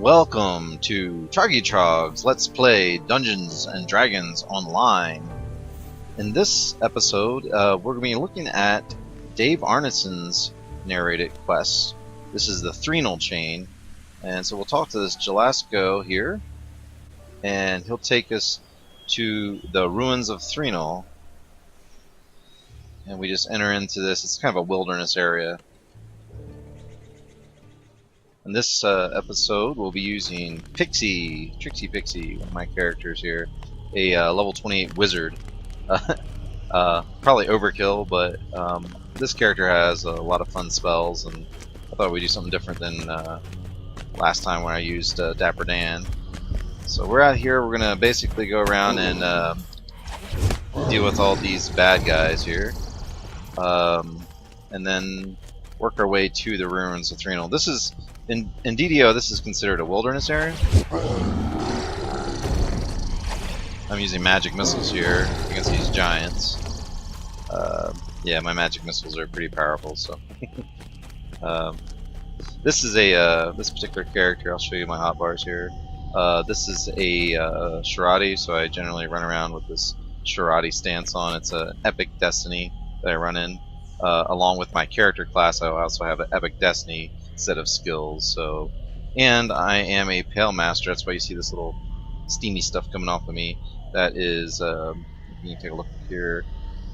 Welcome to Troggy Trog's Let's Play Dungeons and Dragons Online. In this episode, we're going to be looking at Dave Arneson's narrated quest. This is the Threnal chain, and so we'll talk to this G.SKILL here, and he'll take us to the Ruins of Threnal, and we just enter into this. It's kind of a wilderness area. In this episode, we'll be using Trixie Pixie, one of my characters here, a level 28 wizard. Probably overkill, but this character has a lot of fun spells, and I thought we'd do something different than last time when I used Dapper Dan. So we're out here. We're gonna basically go around and deal with all these bad guys here, and then work our way to the Ruins of Threnal. This is in DDO. This is considered a wilderness area. I'm using magic missiles here against these giants. Yeah, my magic missiles are pretty powerful. So this is a this particular character. I'll show you my hotbars here. This is a shoddy, so I generally run around with this shoddy stance on. It's an epic destiny that I run in. Along with my character class, I also have an epic destiny set of skills. So, and I am a pale master. That's why you see this little steamy stuff coming off of me. That is, you can take a look here.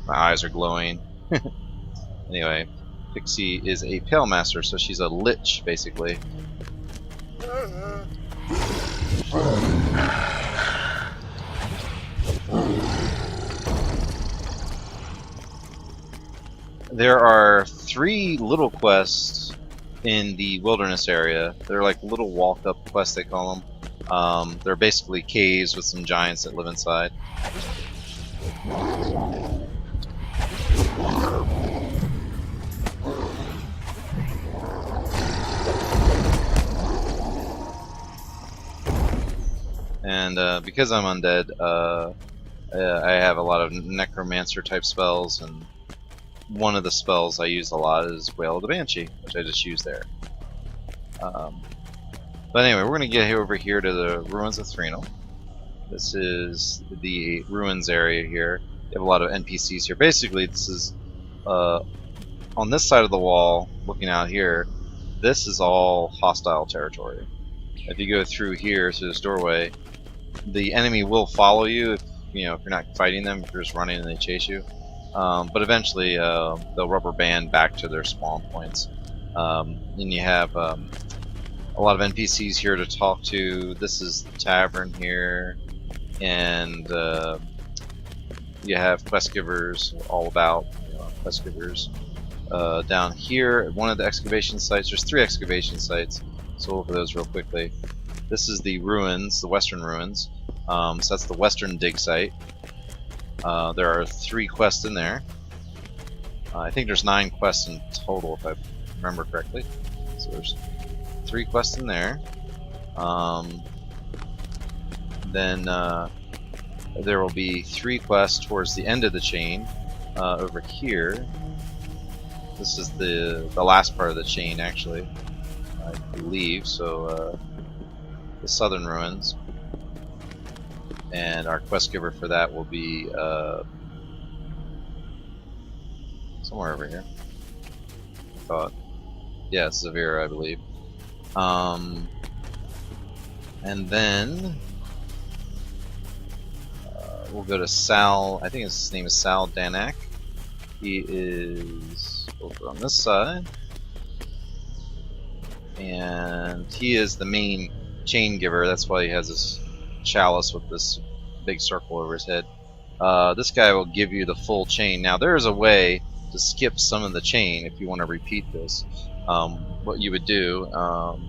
My eyes are glowing. Anyway, Pixie is a pale master, so she's a lich basically. There are 3 little quests in the wilderness area. They're like little walk-up quests, they call them. They're basically caves with some giants that live inside. And because I'm undead, I have a lot of necromancer type spells, and one of the spells I use a lot is Wail of the Banshee, which I just used there. But anyway, we're going to get over here to the Ruins of Threnal. This is the ruins area here. You have a lot of NPCs here. Basically, this is on this side of the wall, looking out here, this is all hostile territory. If you go through here, through this doorway, the enemy will follow you if you're not fighting them, if you're just running and they chase you. But eventually they'll rubber band back to their spawn points. And you have a lot of NPCs here to talk to. This is the tavern here, and you have quest givers all about. Quest givers down here at one of the excavation sites. There's 3 excavation sites, so we'll look at those real quickly. This is the ruins, the western ruins. So that's the western dig site. There are 3 quests in there. I think there's 9 quests in total, if I remember correctly. So there's 3 quests in there. Then there will be 3 quests towards the end of the chain over here. This is the last part of the chain, actually, I believe. So the southern ruins. And our quest giver for that will be somewhere over here. I thought, yeah, it's Zavira, I believe. And then we'll go to Sal. I think his name is Sal Danak. He is over on this side, and he is the main chain giver. That's why he has this chalice with this big circle over his head. This guy will give you the full chain. Now there is a way to skip some of the chain if you want to repeat this. What you would do, pull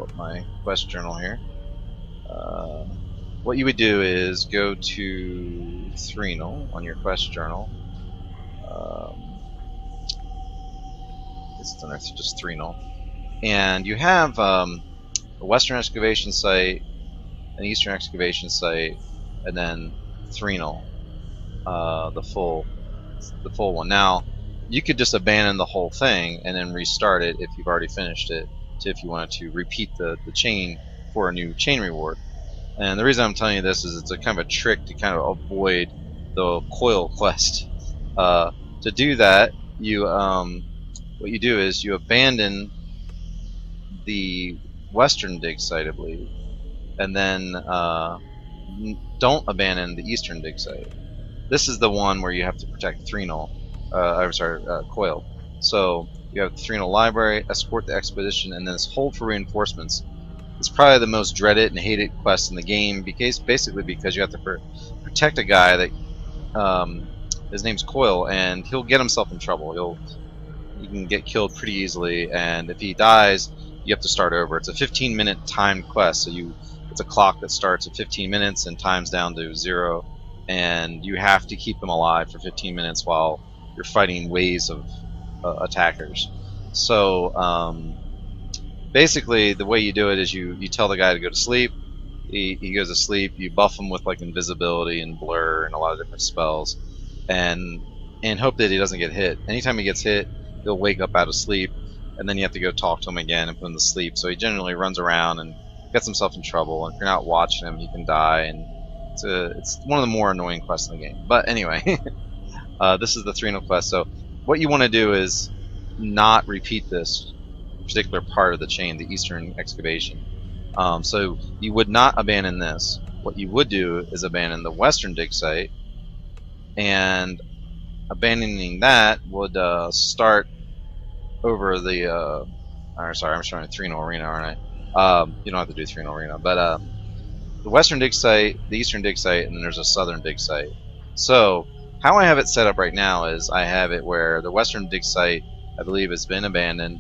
up my quest journal here. What you would do is go to Threnal on your quest journal. It's done just Threnal, and you have a western excavation site, an eastern excavation site, and then Threnal, the full one. Now, you could just abandon the whole thing and then restart it if you've already finished it. if you wanted to repeat the chain for a new chain reward. And the reason I'm telling you this is it's a kind of a trick to kind of avoid the coil quest. To do that, you what you do is you abandon the western dig site, I believe, and then don't abandon the eastern dig site. This is the one where you have to protect Threnal. I'm sorry, Coil. So you have the Threnal library, escort the expedition, and then this hold for reinforcements. It's probably the most dreaded and hated quest in the game, because basically because you have to protect a guy that his name's Coil, and he'll get himself in trouble. He can get killed pretty easily, and if he dies, you have to start over. It's a 15-minute timed quest, so it's a clock that starts at 15 minutes and times down to 0, and you have to keep him alive for 15 minutes while you're fighting waves of attackers. So basically, the way you do it is you tell the guy to go to sleep. He goes to sleep. You buff him with like invisibility and blur and a lot of different spells, and hope that he doesn't get hit. Anytime he gets hit, he'll wake up out of sleep, and then you have to go talk to him again and put him to sleep. So he generally runs around and gets himself in trouble. And if you're not watching him, he can die. And it's one of the more annoying quests in the game. But anyway, this is the Threnal quest. So what you want to do is not repeat this particular part of the chain, the eastern excavation. So you would not abandon this. What you would do is abandon the western dig site, and abandoning that would start over the sorry, I'm showing Threnal Arena, aren't I? You don't have to do Threnal Arena, but the western dig site, the eastern dig site, and then there's a southern dig site. So how I have it set up right now is I have it where the western dig site, I believe, has been abandoned.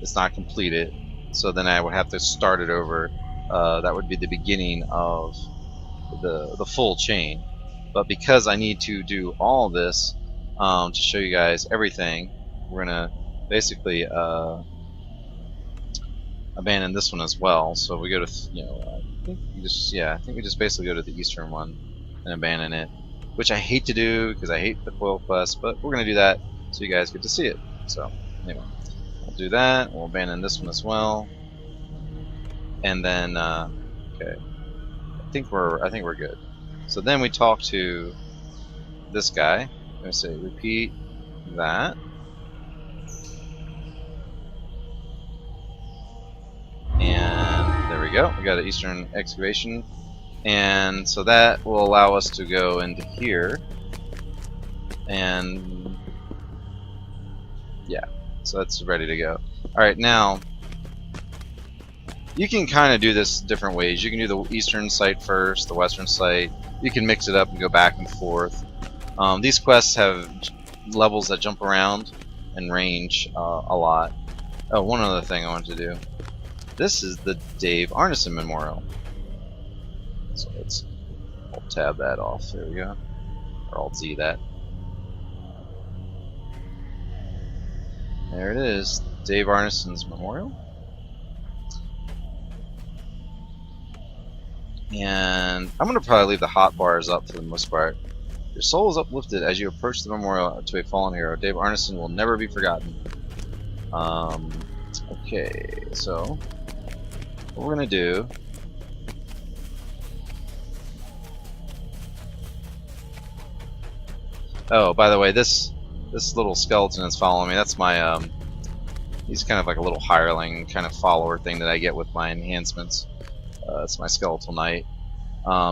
It's not completed, so then I would have to start it over. That would be the beginning of the full chain. But because I need to do all this to show you guys everything, we're gonna basically abandon this one as well. So we go to, I think we just basically go to the eastern one and abandon it, which I hate to do because I hate the coil quest, but we're gonna do that so you guys get to see it. So anyway, we'll do that. We'll abandon this one as well, and then okay, I think we're good. So then we talk to this guy. I'm gonna say repeat that. And there we go. We got an eastern excavation. And so that will allow us to go into here. And yeah, so that's ready to go. Alright, now you can kind of do this different ways. You can do the eastern site first, the western site. You can mix it up and go back and forth. These quests have levels that jump around and range a lot. Oh, one other thing I wanted to do. This is the Dave Arneson Memorial. So I'll tab that off. There we go. Or Alt Z that. There it is. Dave Arneson's Memorial. And I'm going to probably leave the hotbars up for the most part. Your soul is uplifted as you approach the memorial to a fallen hero. Dave Arneson will never be forgotten. Okay, so what we're going to do oh, by the way, this little skeleton is following me. That's my he's kind of like a little hireling kind of follower thing that I get with my enhancements. It's my skeletal knight.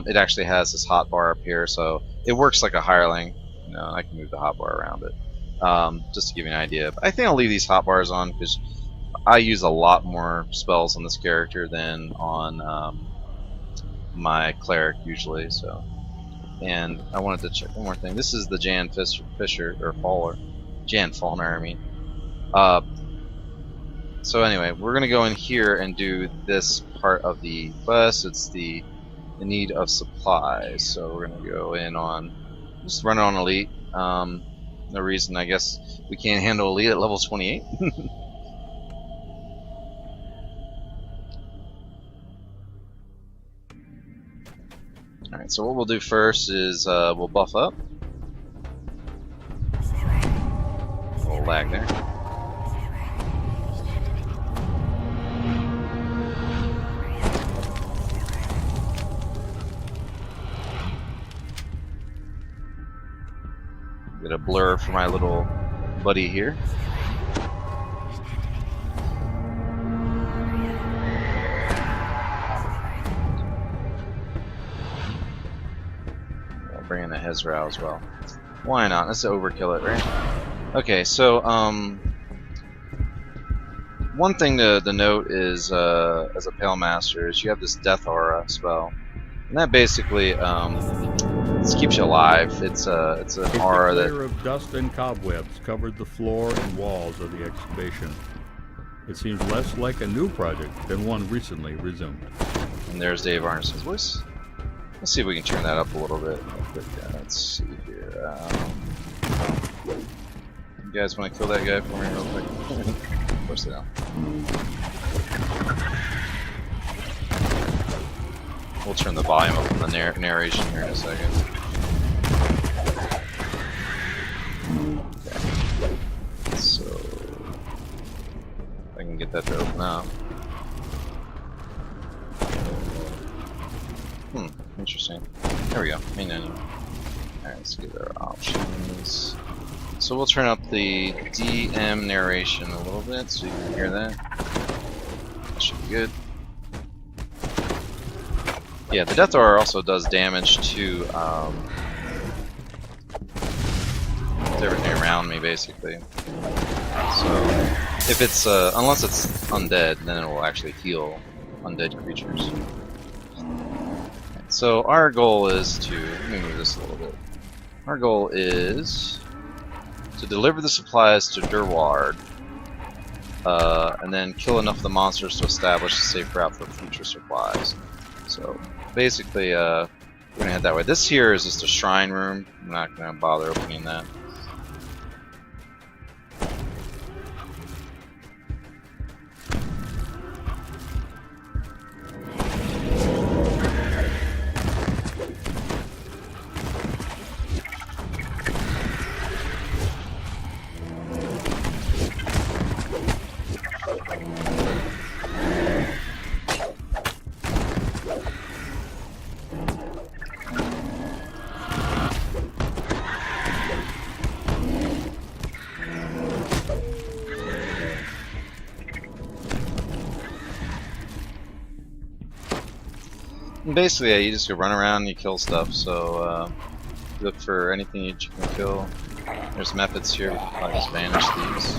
It actually has this hotbar up here, so it works like a hireling. I can move the hotbar around it. Just to give you an idea. But I think I'll leave these hotbars on because I use a lot more spells on this character than on my cleric usually. So, and I wanted to check one more thing. This is the Jan Fisher or Faller, Jan Faulner, I mean. So anyway, we're gonna go in here and do this part of the quest. It's the need of supplies. So we're gonna go in on just run it on elite. No reason, I guess, we can't handle elite at level 28. Alright, so what we'll do first is we'll buff up. A little lag there. Get a blur for my little buddy here. I'll bring in a Hezrah as well. Why not? Let's overkill it, right? Okay, so one thing to note is, as a Pale Master, is you have this Death Aura spell, and that basically it keeps you alive. It's an aura that. A layer of dust and cobwebs covered the floor and walls of the excavation. It seems less like a new project than one recently resumed. And there's Dave Arneson's voice. Let's see if we can turn that up a little bit. Let's see here. You guys want to kill that guy for me real quick? Of course they don't. We'll turn the volume up on the narration here in a second. Okay. So, if I can get that to open up. Interesting. There we go. Main menu. Alright, let's get our options. So we'll turn up the DM narration a little bit so you can hear that. That should be good. Yeah, the Death Aura also does damage to everything around me, basically. So if it's unless it's undead, then it will actually heal undead creatures. So our goal is to, let me move this a little bit. Our goal is to deliver the supplies to Durward, and then kill enough of the monsters to establish a safe route for future supplies. So basically, we're gonna head that way. This here is just a shrine room. I'm not gonna bother opening that. Basically, yeah, you just go run around and you kill stuff, so look for anything that you can kill. There's methods here, we can probably just banish these.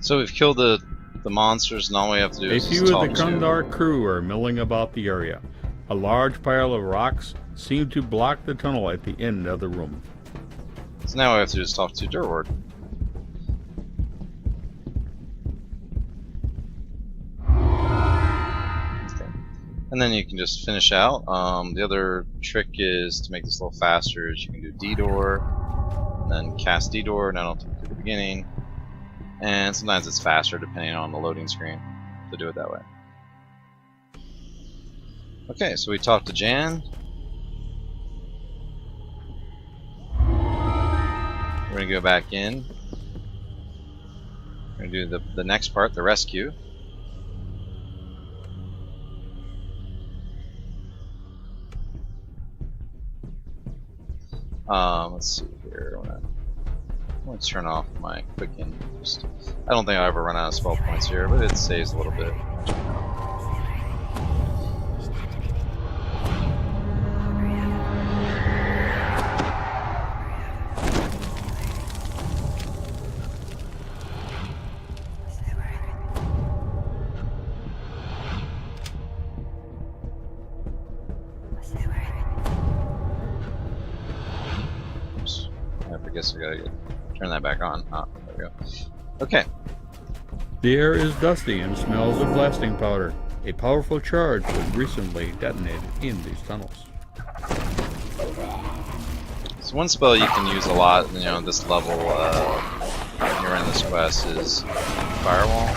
So we've killed the monsters, and all we have to do is few talk of the Kundar crew are milling about the area. A large pile of rocks seem to block the tunnel at the end of the room. So now we have to just talk to Durward. Okay. And then you can just finish out. The other trick is to make this a little faster. Is you can do D-Door, and then cast D-Door, and that'll take you to the beginning. And sometimes it's faster depending on the loading screen to do it that way. Okay, so we talked to Jan. We're going to go back in. We're going to do the next part, the rescue. Let's see here. Let's turn off my quicken. I don't think I'll ever run out of spell points here, but it saves a little bit. guess I gotta turn that back on. Ah, there we go. Okay. The air is dusty and smells of blasting powder. A powerful charge was recently detonated in these tunnels. So one spell you can use a lot, you know, at this level when you're in this quest is Firewall,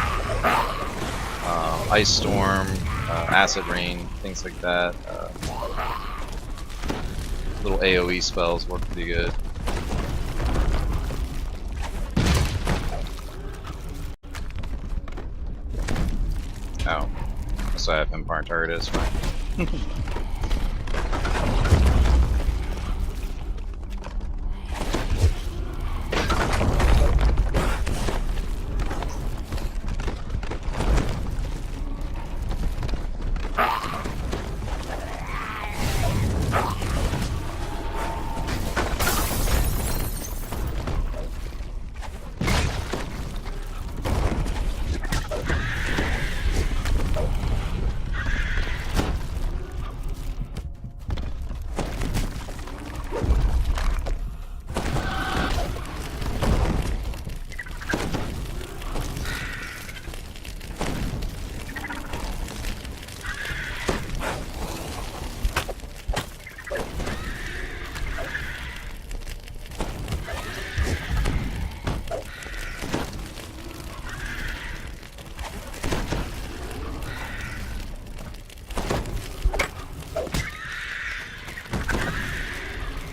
Ice Storm, Acid Rain, things like that. Little AoE spells work pretty good. Oh, so I have Empire target is fine.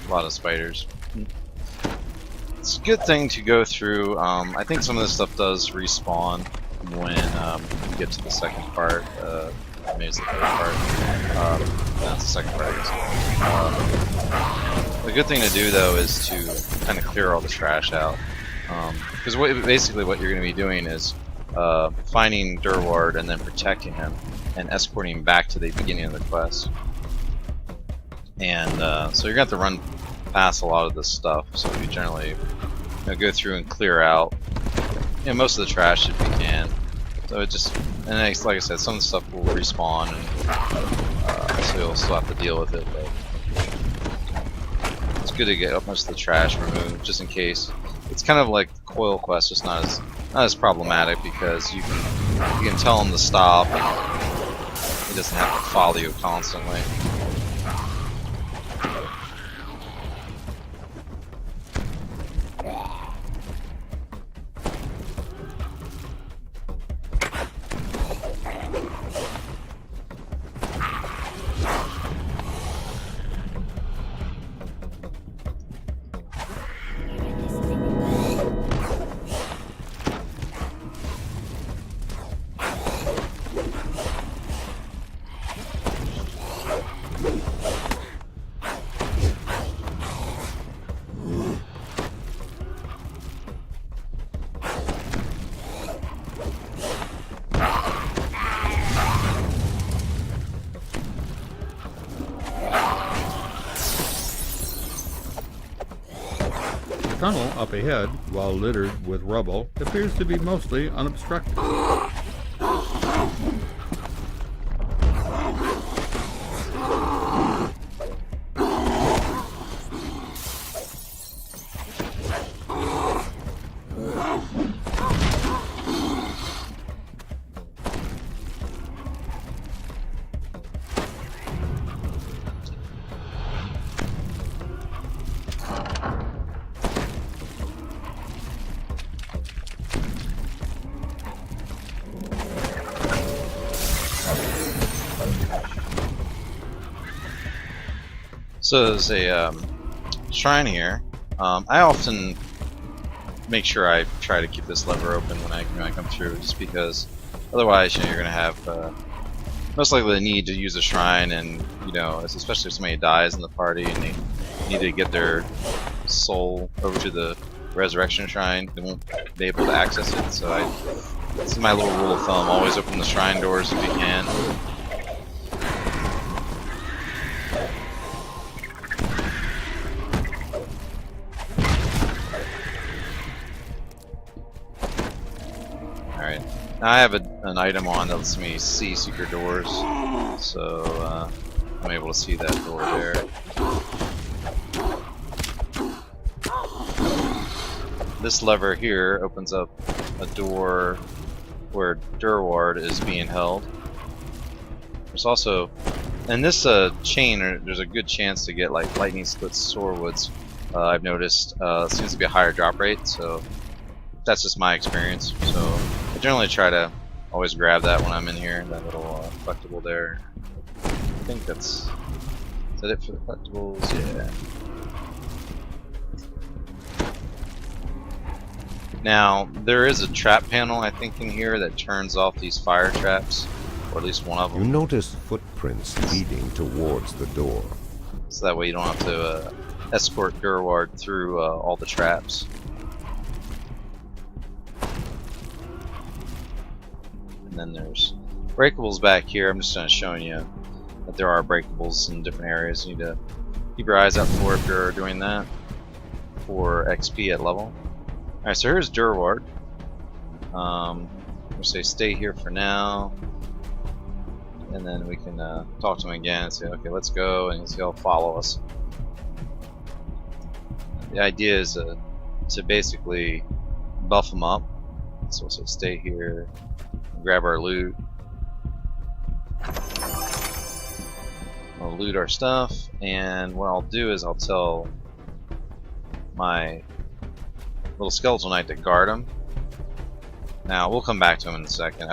A lot of spiders. It's a good thing to go through. I think some of this stuff does respawn when you get to the second part. Maybe it's the third part. That's the second part, I guess. The good thing to do, though, is to kind of clear all the trash out. Because basically what you're going to be doing is finding Durward and then protecting him and escorting him back to the beginning of the quest. And so you're going to have to run past a lot of this stuff, so you generally go through and clear out most of the trash if you can. So it just, and like I said, some of the stuff will respawn, and so you'll still have to deal with it, but it's good to get most of the trash removed, just in case. It's kind of like the coil quest, just not as problematic, because you can tell him to stop, and he doesn't have to follow you constantly. The tunnel up ahead, while littered with rubble, appears to be mostly unobstructed. So there's a shrine here. I often make sure I try to keep this lever open when I come through, just because otherwise you're going to have most likely the need to use a shrine, and especially if somebody dies in the party and they need to get their soul over to the resurrection shrine, they won't be able to access it. So it's my little rule of thumb: always open the shrine doors if you can. Now I have an item on that lets me see secret doors, so I'm able to see that door there. this lever here opens up a door where Durward is being held. There's also, in this chain, there's a good chance to get like lightning splits sorewoods. I've noticed seems to be a higher drop rate, so that's just my experience. So I generally try to always grab that when I'm in here, that little collectible there. I think that's, is that it for the collectibles? Yeah. Now, there is a trap panel, I think, in here that turns off these fire traps, or at least one of them. You notice footprints leading towards the door. So that way you don't have to escort Durward through all the traps. And then there's breakables back here. I'm just showing you that there are breakables in different areas. You need to keep your eyes out for if you're doing that for XP at level. Alright, so here's Durward. We'll say stay here for now. And then we can talk to him again and say, okay, let's go, and he'll follow us. The idea is to basically buff him up. So we'll say stay here, grab our loot. We'll loot our stuff, and what I'll do is I'll tell my little skeletal knight to guard him. Now we'll come back to him in a second.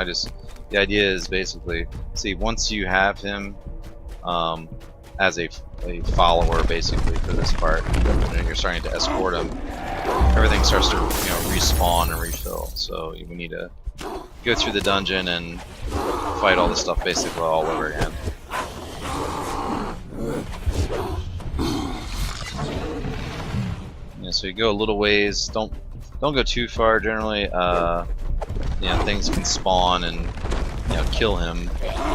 The idea is basically, see, once you have him as a follower basically for this part, and you're starting to escort him, everything starts to respawn and refill. So we need to go through the dungeon and fight all this stuff basically all over again. So you go a little ways. Don't go too far. Generally, things can spawn and kill him.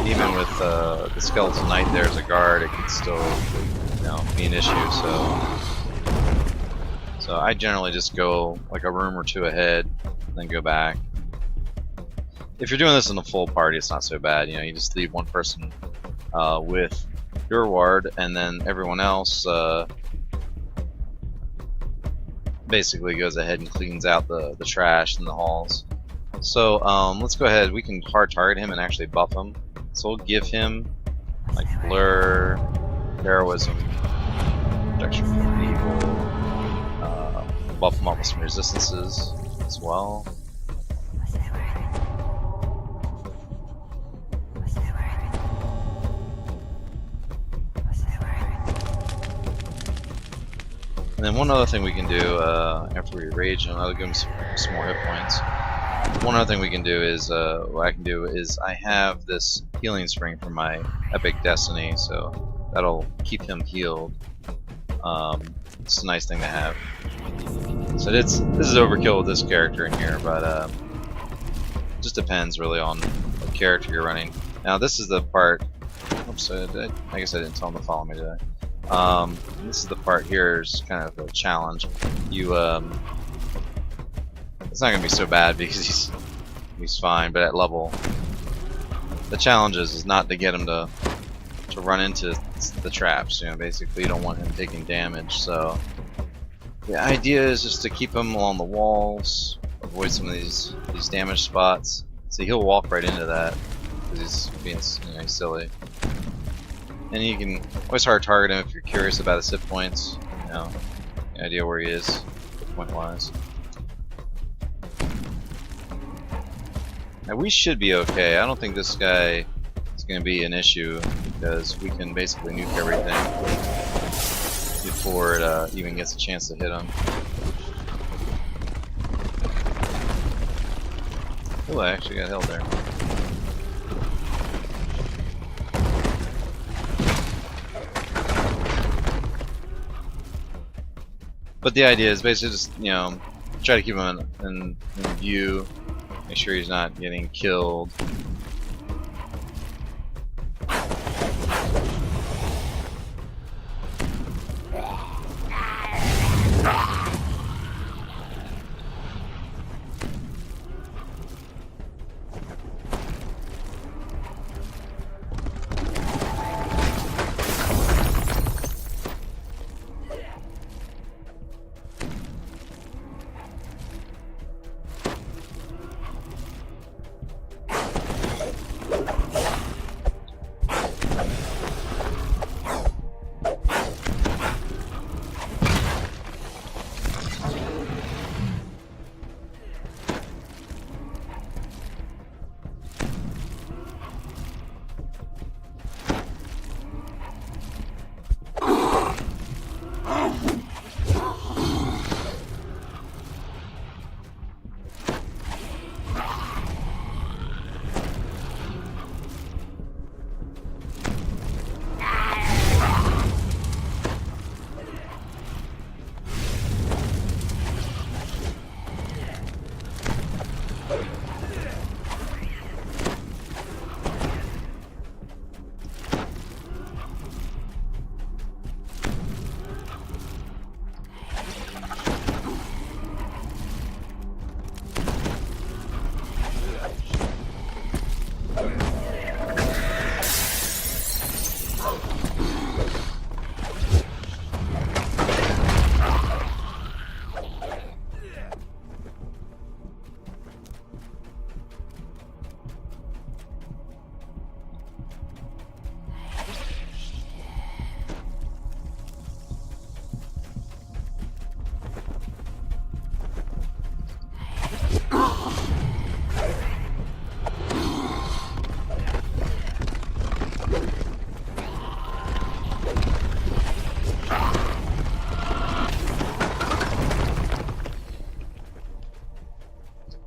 Even with the skeletal knight there as a guard, it could still be an issue. So I generally just go like a room or two ahead, then go back. If you're doing this in a full party, it's not so bad. You just leave one person with Durward, and then everyone else basically goes ahead and cleans out the trash in the halls. So let's go ahead. We can hard target him and actually buff him. So we'll give him like blur, heroism, protection from evil, buff him up with some resistances as well. And then one other thing we can do after we rage him, I'll give him some more hit points. One other thing we can do is, what I can do is I have this healing spring from my epic destiny, so that'll keep him healed. It's a nice thing to have. So this is overkill with this character in here, but just depends really on what character you're running. Now this is the part. Oops, I guess I didn't tell him to follow me today. This is the part here is kind of a challenge. It's not gonna be so bad because he's fine, but at level, the challenge is not to get him to run into the traps. Basically you don't want him taking damage. So the idea is just to keep him along the walls, avoid some of these damage spots. So he'll walk right into that because he's being silly. And you can always hard target him if you're curious about his hit points. The idea where he is, hit point wise. Now we should be okay. I don't think this guy is going to be an issue because we can basically nuke everything before it even gets a chance to hit him. Oh, I actually got held there. But the idea is basically just, try to keep him in view, make sure he's not getting killed.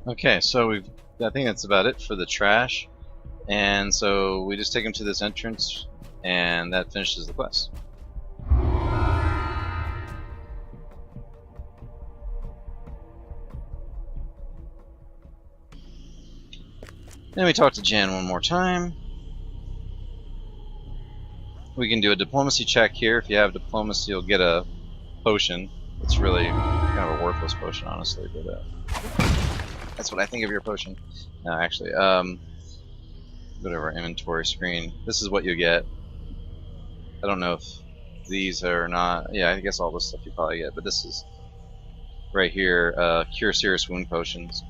Okay, so I think that's about it for the trash. And so we just take them to this entrance, and that finishes the quest. Then we talk to Jan one more time. We can do a diplomacy check here. If you have diplomacy, you'll get a potion. It's really kind of a worthless potion, honestly, but that's what I think of your potion. No, actually, go to our inventory screen. This is what you get. I don't know if these are not. Yeah, I guess all this stuff you probably get, but this is right here. Cure serious wound potions.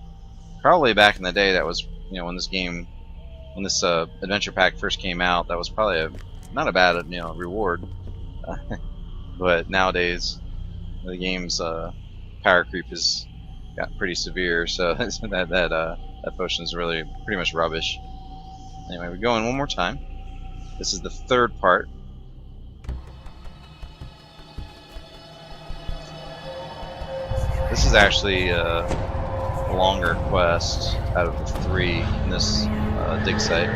Probably back in the day, that was when this adventure pack first came out. That was probably not a bad reward. But nowadays, the game's power creep has got pretty severe, so that potion is really pretty much rubbish. Anyway, we go in one more time. This is the third part. This is actually a longer quest out of the 3 in this dig site.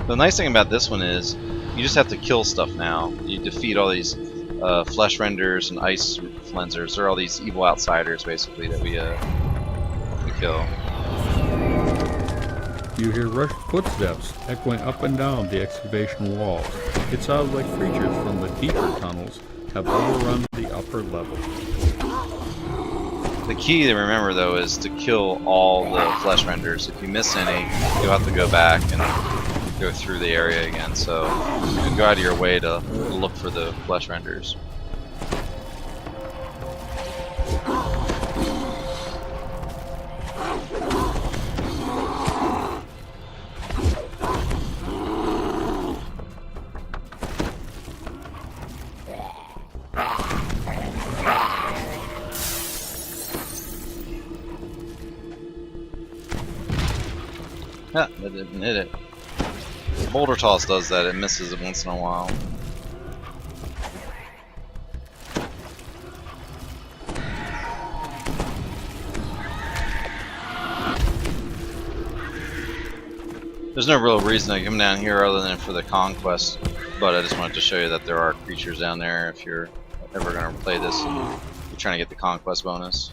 The nice thing about this one is you just have to kill stuff now. You defeat all these flesh renders and ice flensers. They're all these evil outsiders, basically, that we kill. You hear rushed footsteps echoing up and down the excavation walls. It sounds like creatures from the deeper tunnels have overrun the upper level. The key to remember, though, is to kill all the flesh renders. If you miss any, you'll have to go back and go through the area again. So you can go out of your way to look for the flesh renders. Ah, that didn't hit it. Boulder toss does that, it misses it once in a while. There's no real reason to come down here other than for the conquest, but I just wanted to show you that there are creatures down there if you're ever going to play this and you're trying to get the conquest bonus.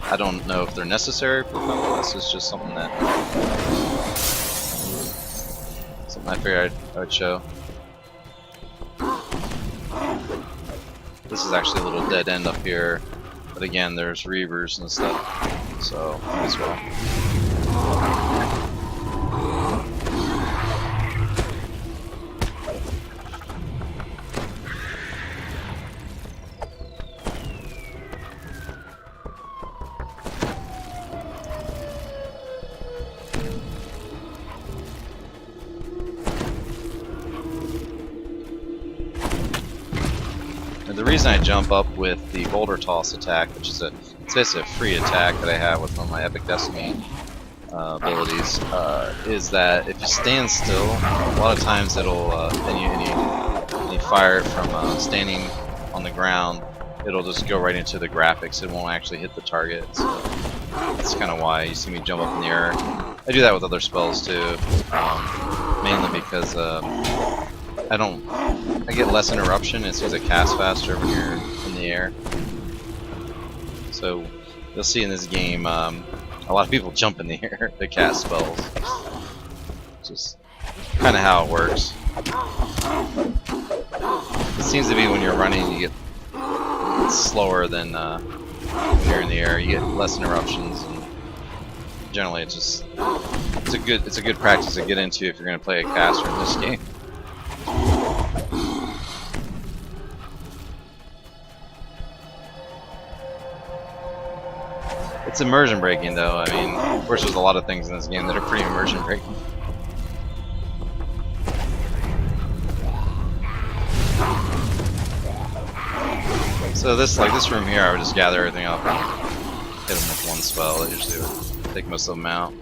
I don't know if they're necessary for conquest, it's just something that I figured I would show. This is actually a little dead end up here, but again, there's reavers and stuff, so might as well. The reason I jump up with the boulder toss attack, which is it's basically a free attack that I have with one of my Epic Destiny abilities, is that if you stand still, a lot of times it'll and you fire it from standing on the ground, it'll just go right into the graphics. It won't actually hit the target. So that's kind of why you see me jump up in the air. I do that with other spells too, mainly because I get less interruption as soon as I cast faster when you're in the air. So you'll see in this game, a lot of people jump in the air to cast spells. Just kind of how it works. It seems to be when you're running, you get slower than when you're in the air. You get less interruptions, and generally it's a good practice to get into if you're going to play a caster in this game. It's immersion breaking, though. I mean, of course, there's a lot of things in this game that are pretty immersion breaking. So this room here, I would just gather everything up and hit them with one spell. That usually would take most of them out.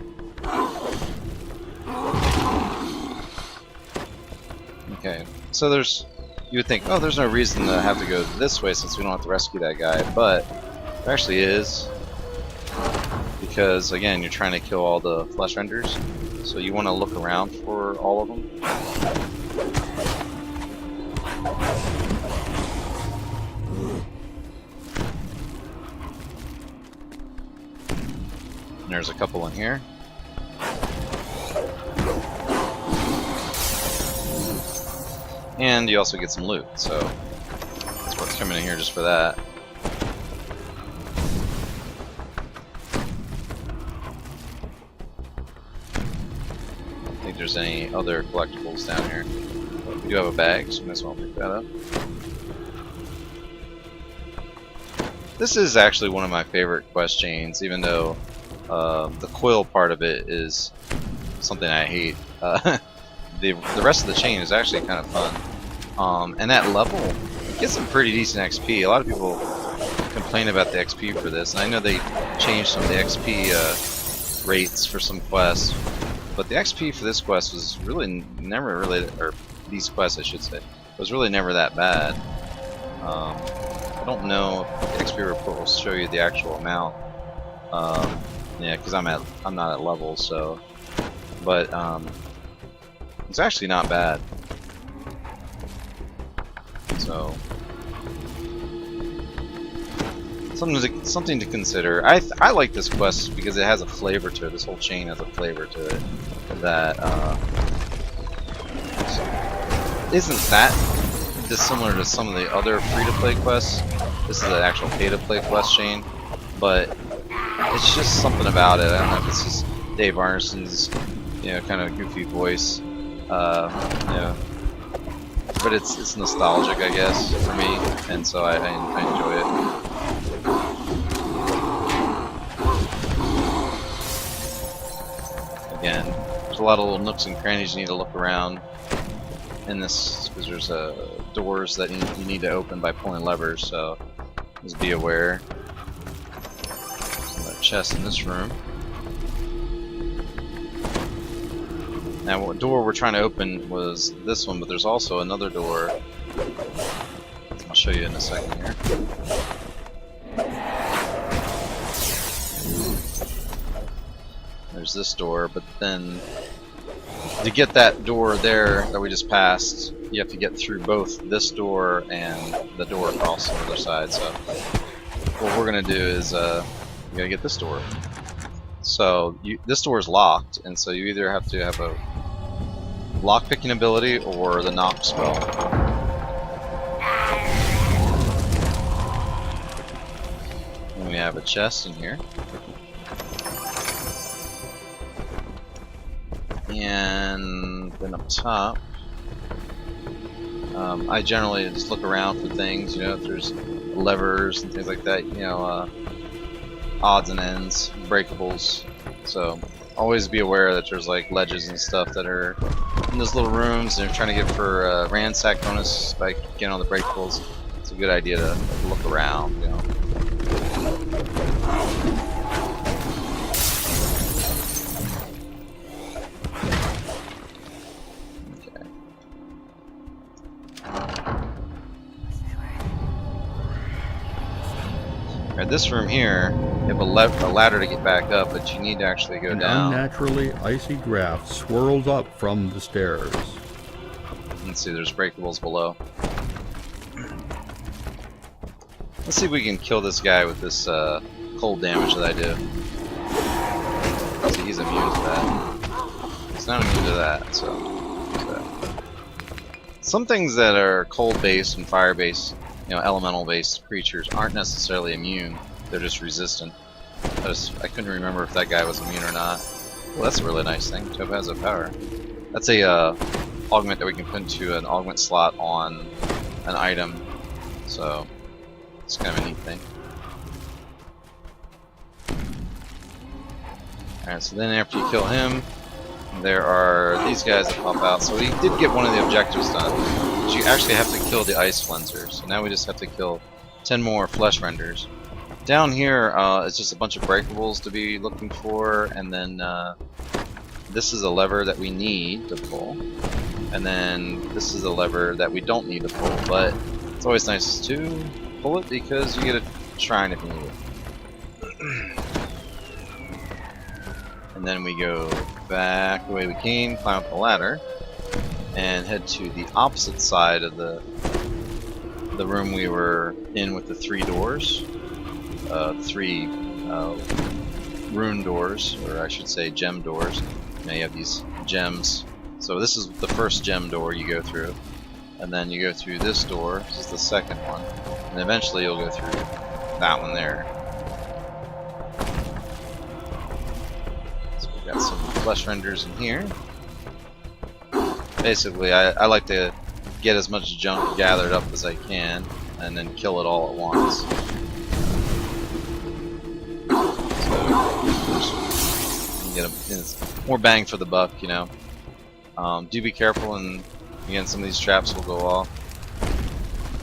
Okay, so you would think, oh, there's no reason to have to go this way since we don't have to rescue that guy, but there actually is, because again, you're trying to kill all the flesh renders, so you want to look around for all of them. And there's a couple in here. And you also get some loot, so it's worth coming in here just for that. I don't think there's any other collectibles down here. But we do have a bag, so we might as well pick that up. This is actually one of my favorite quest chains, even though the quill part of it is something I hate. The rest of the chain is actually kind of fun. And that level gets some pretty decent XP. A lot of people complain about the XP for this, and I know they changed some of the XP rates for some quests, but the XP for this quest was really never really, or these quests I should say, was really never that bad. I don't know if the XP report will show you the actual amount. Yeah, because I'm not at level, so. But it's actually not bad. So something to consider. I like this quest because it has a flavor to it. This whole chain has a flavor to it that isn't that dissimilar to some of the other free-to-play quests. This is an actual pay-to-play quest chain, but it's just something about it. I don't know if it's just Dave Arneson's, kind of goofy voice, but it's nostalgic, I guess, for me, and so I enjoy it. Again, there's a lot of little nooks and crannies you need to look around in this, because there's doors that you need to open by pulling levers, so just be aware. There's a chest in this room. Now, what door we're trying to open was this one, but there's also another door. I'll show you in a second here. There's this door, but then to get that door there that we just passed, you have to get through both this door and the door across on the other side. So what we're gonna do is we gotta get this door. So this door is locked, and so you either have to have a lock-picking ability or the knock spell. And we have a chest in here. And then up top, I generally just look around for things, if there's levers and things like that, odds and ends, breakables. So always be aware that there's like ledges and stuff that are in those little rooms, and they're trying to get for ransack bonus by getting on the breakables. It's a good idea to look around, This room here, you have a ladder to get back up, but you need to actually go down. An unnaturally icy draft swirls up from the stairs. Let's see, there's breakables below. Let's see if we can kill this guy with this cold damage that I do. See, he's immune to that. He's not immune to that, so. Some things that are cold-based and fire-based, elemental-based creatures aren't necessarily immune. They're just resistant. I couldn't remember if that guy was immune or not. Well, that's a really nice thing. Topaz of Power. That's a augment that we can put into an augment slot on an item. So it's kind of a neat thing. Alright, so then after you kill him, there are these guys that pop out. So we did get one of the objectives done. But you actually have to kill the ice cleanser. So now we just have to kill 10 more flesh renders. Down here, it's just a bunch of breakables to be looking for, and then this is a lever that we need to pull, and then this is a lever that we don't need to pull, but it's always nice to pull it because you get a shrine if you need it. And then we go back the way we came, climb up the ladder, and head to the opposite side of the room we were in with the 3 doors, 3 rune doors, or I should say gem doors. Now you have these gems. So this is the first gem door you go through, and then you go through this door. This is the second one, and eventually you'll go through that one there. So we got some flesh renders in here. Basically, I like to get as much junk gathered up as I can, and then kill it all at once. So, get it's more bang for the buck, you know. Do be careful, and again, some of these traps will go off.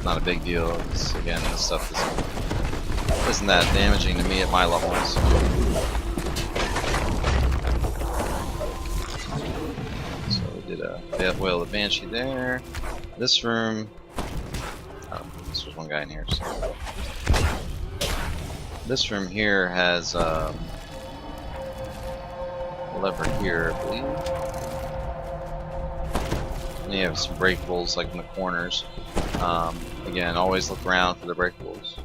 Not a big deal, because again, this stuff isn't that damaging to me at my levels. So we did a whale of Banshee there. This room, oh, this was one guy in here. So. This room here has a lever here, I believe. And you have some breakables like in the corners. Again, always look around for the breakables.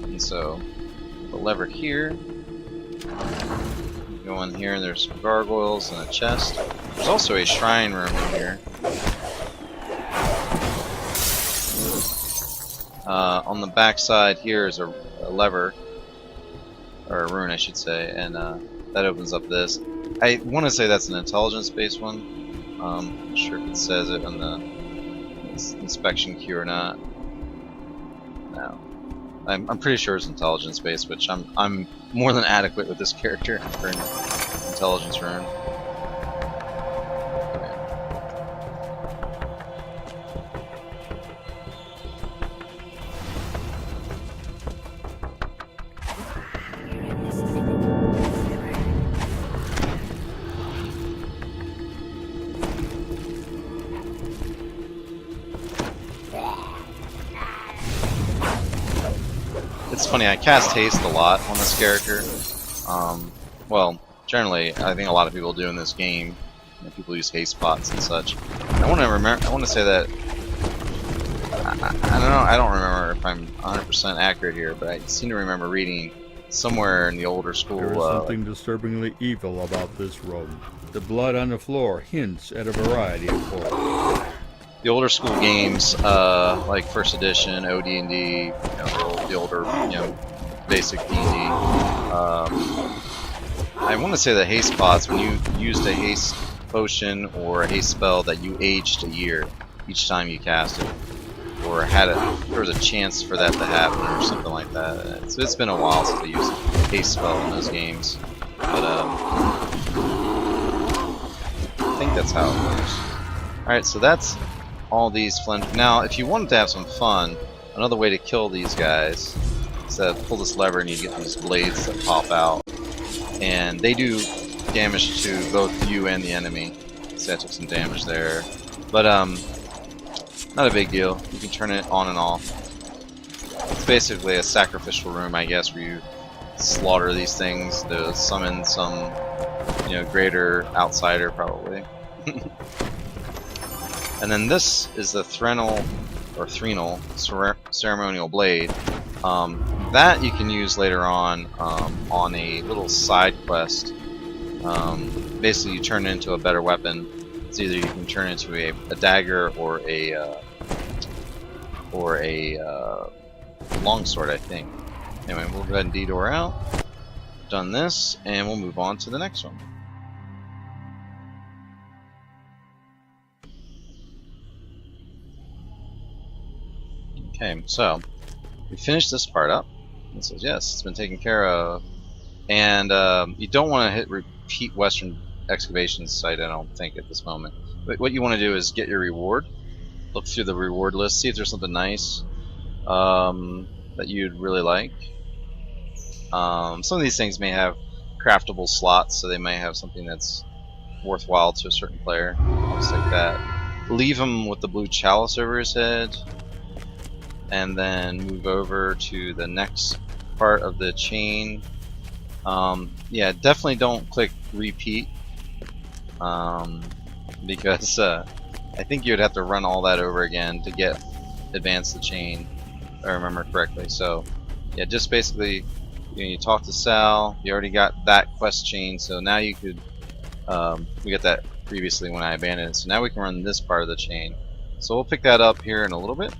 And so, the lever here. You go in here and there's some gargoyles and a chest. There's also a shrine room in here. On the back side here is a lever, or a rune I should say, and that opens up this. I want to say that's an intelligence-based one. I'm not sure if it says it on the inspection queue or not. No, I'm pretty sure it's intelligence-based, which I'm more than adequate with this character for an intelligence rune. It's funny, I cast haste a lot on this character. Well, generally, I think a lot of people do in this game. You know, people use haste pots and such. I want to say that I don't know. I don't remember if I'm 100% accurate here, but I seem to remember reading somewhere in the older school. There is something disturbingly evil about this room. The blood on the floor hints at a variety of horrors. The older school games, like First Edition, OD&D, you know, the older, you know, basic D&D. I want to say that haste pots, when you used a haste potion or a haste spell, that you aged a year each time you cast it, or there was a chance for that to happen, or something like that. It's been a while since I used a haste spell in those games, but I think that's how it works. All right, so that's all these flint. Now, if you wanted to have some fun, another way to kill these guys is to pull this lever and you get these blades that pop out, and they do damage to both you and the enemy. So I took some damage there, but not a big deal. You can turn it on and off. It's basically a sacrificial room, I guess, where you slaughter these things to summon some, you know, greater outsider, probably. And then this is the Threnal ceremonial blade. That you can use later on a little side quest. Basically, you turn it into a better weapon. It's either you can turn it into a dagger or a longsword, I think. Anyway, we'll go ahead and detour out. Done this, and we'll move on to the next one. Okay, so we finished this part up. It says yes, it's been taken care of, and you don't want to hit repeat Western excavation site, I don't think, at this moment. But what you want to do is get your reward. Look through the reward list, see if there's something nice that you'd really like. Some of these things may have craftable slots, so they may have something that's worthwhile to a certain player. Just like that. Leave him with the blue chalice over his head, and then move over to the next part of the chain. Yeah, definitely don't click repeat, because I think you'd have to run all that over again to get advance the chain, if I remember correctly. So yeah, just basically you talk to Sal. You already got that quest chain, so now you could we got that previously when I abandoned it, so now we can run this part of the chain. So we'll pick that up here in a little bit.